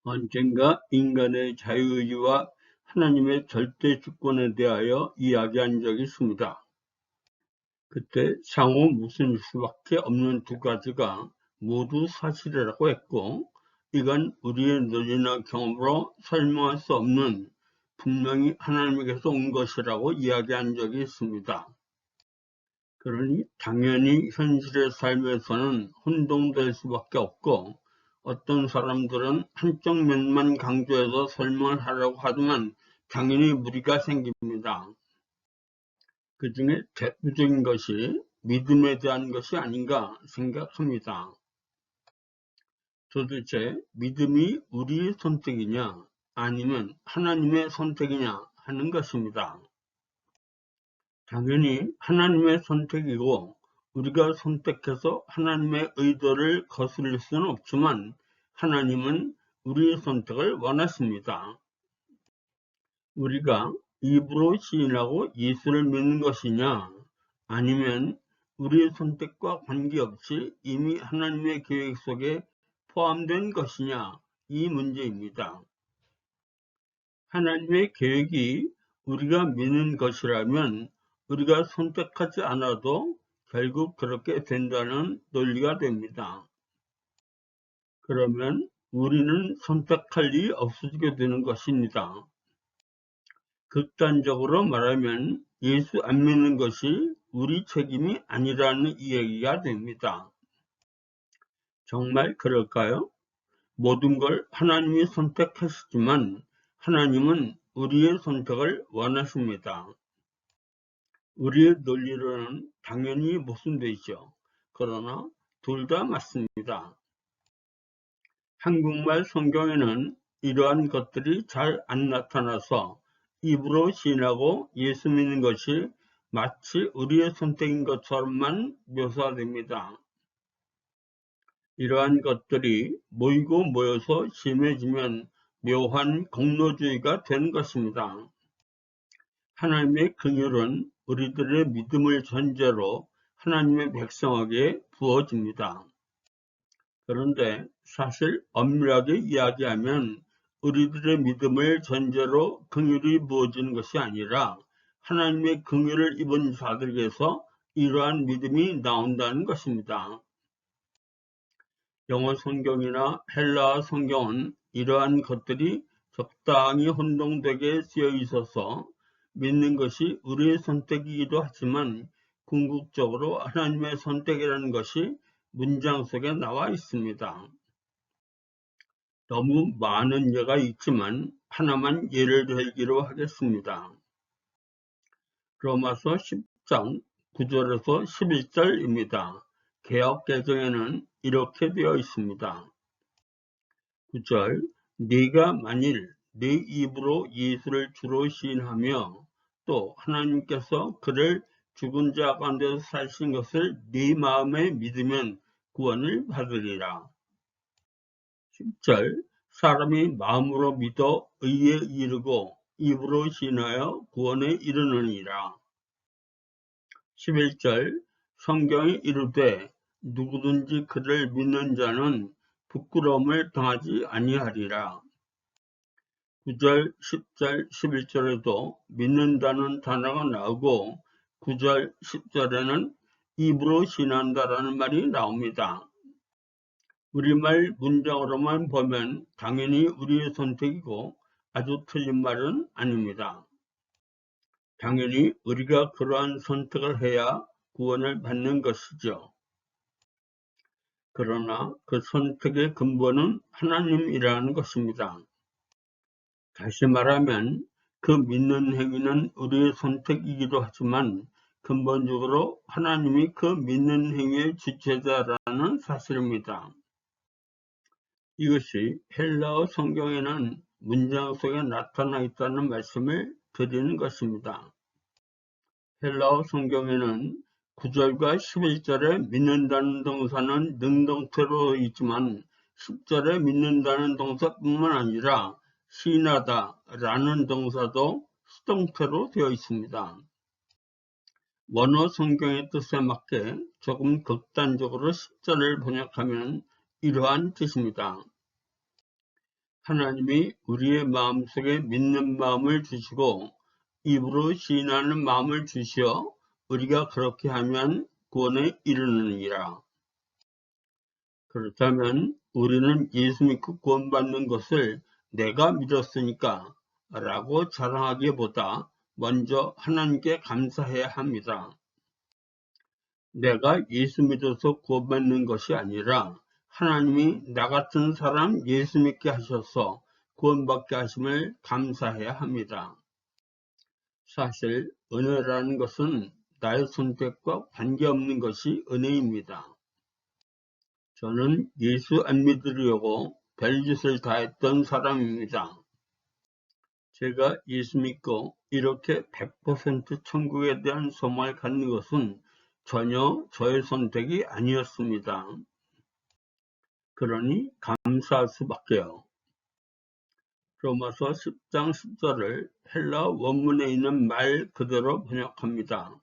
언젠가 인간의 자유의지와 하나님의 절대 주권에 대하여 이야기한 적이 있습니다. 그때 상호 무슨 수밖에 없는 두 가지가 모두 사실이라고 했고, 이건 우리의 논리나 경험으로 설명할 수 없는 분명히 하나님에게서 온 것이라고 이야기한 적이 있습니다. 그러니 당연히 현실의 삶에서는 혼동될 수밖에 없고, 어떤 사람들은 한쪽 면만 강조해서 설명을 하려고 하지만 당연히 무리가 생깁니다. 그 중에 대표적인 것이 믿음에 대한 것이 아닌가 생각합니다. 도대체 믿음이 우리의 선택이냐 아니면 하나님의 선택이냐 하는 것입니다. 당연히 하나님의 선택이고 우리가 선택해서 하나님의 의도를 거스릴 수는 없지만 하나님은 우리의 선택을 원하십니다. 우리가 입으로 시인하고 예수를 믿는 것이냐 아니면 우리의 선택과 관계없이 이미 하나님의 계획 속에 포함된 것이냐 이 문제입니다. 하나님의 계획이 우리가 믿는 것이라면 우리가 선택하지 않아도 결국 그렇게 된다는 논리가 됩니다. 그러면 우리는 선택할 일이 없어지게 되는 것입니다. 극단적으로 말하면 예수 안 믿는 것이 우리 책임이 아니라는 이야기가 됩니다. 정말 그럴까요? 모든 걸 하나님이 선택하시지만 하나님은 우리의 선택을 원하십니다. 우리의 논리로는 당연히 모순되죠. 그러나 둘 다 맞습니다. 한국말 성경에는 이러한 것들이 잘 안 나타나서 입으로 시인하고 예수 믿는 것이 마치 우리의 선택인 것처럼만 묘사됩니다. 이러한 것들이 모이고 모여서 심해지면 묘한 공로주의가 되는 것입니다. 하나님의 긍휼은 우리들의 믿음을 전제로 하나님의 백성에게 부어집니다. 그런데 사실 엄밀하게 이야기하면 우리들의 믿음을 전제로 긍휼이 부어지는 것이 아니라 하나님의 긍휼을 입은 자들에게서 이러한 믿음이 나온다는 것입니다. 영어 성경이나 헬라어 성경은 이러한 것들이 적당히 혼동되게 쓰여 있어서 믿는 것이 우리의 선택이기도 하지만 궁극적으로 하나님의 선택이라는 것이 문장 속에 나와 있습니다. 너무 많은 예가 있지만 하나만 예를 들기로 하겠습니다. 로마서 10장 9절에서 11절입니다. 개역 개정에는 이렇게 되어 있습니다. 9절 네가 만일 네 입으로 예수를 주로 시인하며 또 하나님께서 그를 죽은 자 가운데서 살신 것을 네 마음에 믿으면 구원을 받으리라. 10절 사람이 마음으로 믿어 의에 이르고 입으로 시인하여 구원에 이르느니라. 11절 성경이 이르되 누구든지 그를 믿는 자는 부끄러움을 당하지 아니하리라. 9절, 10절, 11절에도 믿는다는 단어가 나오고 9절, 10절에는 입으로 신한다라는 말이 나옵니다. 우리말 문장으로만 보면 당연히 우리의 선택이고 아주 틀린 말은 아닙니다. 당연히 우리가 그러한 선택을 해야 구원을 받는 것이죠. 그러나 그 선택의 근본은 하나님이라는 것입니다. 다시 말하면 그 믿는 행위는 우리의 선택이기도 하지만 근본적으로 하나님이 그 믿는 행위의 주체자라는 사실입니다. 이것이 헬라어 성경에는 문장 속에 나타나 있다는 말씀을 드리는 것입니다. 헬라어 성경에는 9절과 11절에 믿는다는 동사는 능동태로 있지만 10절에 믿는다는 동사뿐만 아니라 시인하다 라는 동사도 수동태로 되어 있습니다. 원어 성경의 뜻에 맞게 조금 극단적으로 10절을 번역하면 이러한 뜻입니다. 하나님이 우리의 마음속에 믿는 마음을 주시고 입으로 시인하는 마음을 주시어 우리가 그렇게 하면 구원에 이르느니라. 그렇다면 우리는 예수 믿고 구원받는 것을 내가 믿었으니까 라고 자랑하기보다 먼저 하나님께 감사해야 합니다. 내가 예수 믿어서 구원받는 것이 아니라 하나님이 나 같은 사람 예수 믿게 하셔서 구원받게 하심을 감사해야 합니다. 사실 은혜라는 것은 나의 선택과 관계없는 것이 은혜입니다. 저는 예수 안 믿으려고 별짓을 다 했던 사람입니다. 제가 예수 믿고 이렇게 100% 천국에 대한 소망을 갖는 것은 전혀 저의 선택이 아니었습니다. 그러니 감사할 수밖에요. 로마서 10장 10절을 헬라 원문에 있는 말 그대로 번역합니다.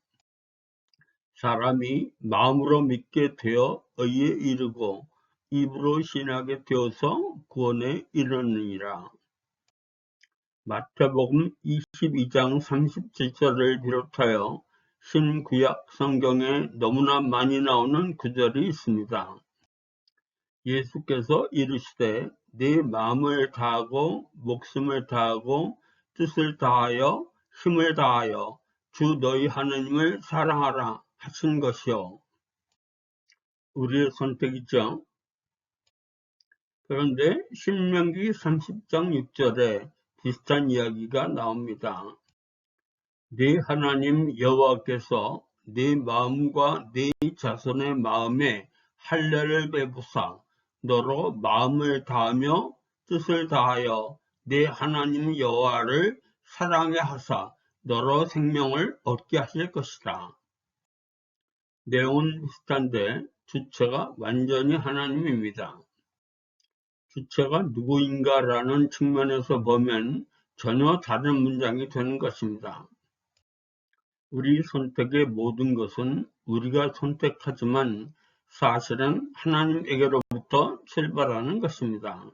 사람이 마음으로 믿게 되어 의에 이르고 입으로 신하게 되어서 구원에 이르느니라. 마태복음 22장 37절을 비롯하여 신구약 성경에 너무나 많이 나오는 구절이 있습니다. 예수께서 이르시되 네 마음을 다하고 목숨을 다하고 뜻을 다하여 힘을 다하여 주 너희 하나님을 사랑하라 하신 것이요. 우리의 선택이죠. 그런데 신명기 30장 6절에 비슷한 이야기가 나옵니다. 네 하나님 여호와께서 네 마음과 네 자손의 마음에 할례를 베푸사 너로 마음을 다하며 뜻을 다하여 네 하나님 여호와를 사랑해 하사 너로 생명을 얻게 하실 것이다. 내용은 비슷한데 주체가 완전히 하나님입니다. 주체가 누구인가라는 측면에서 보면 전혀 다른 문장이 되는 것입니다. 우리 선택의 모든 것은 우리가 선택하지만 사실은 하나님에게로부터 출발하는 것입니다.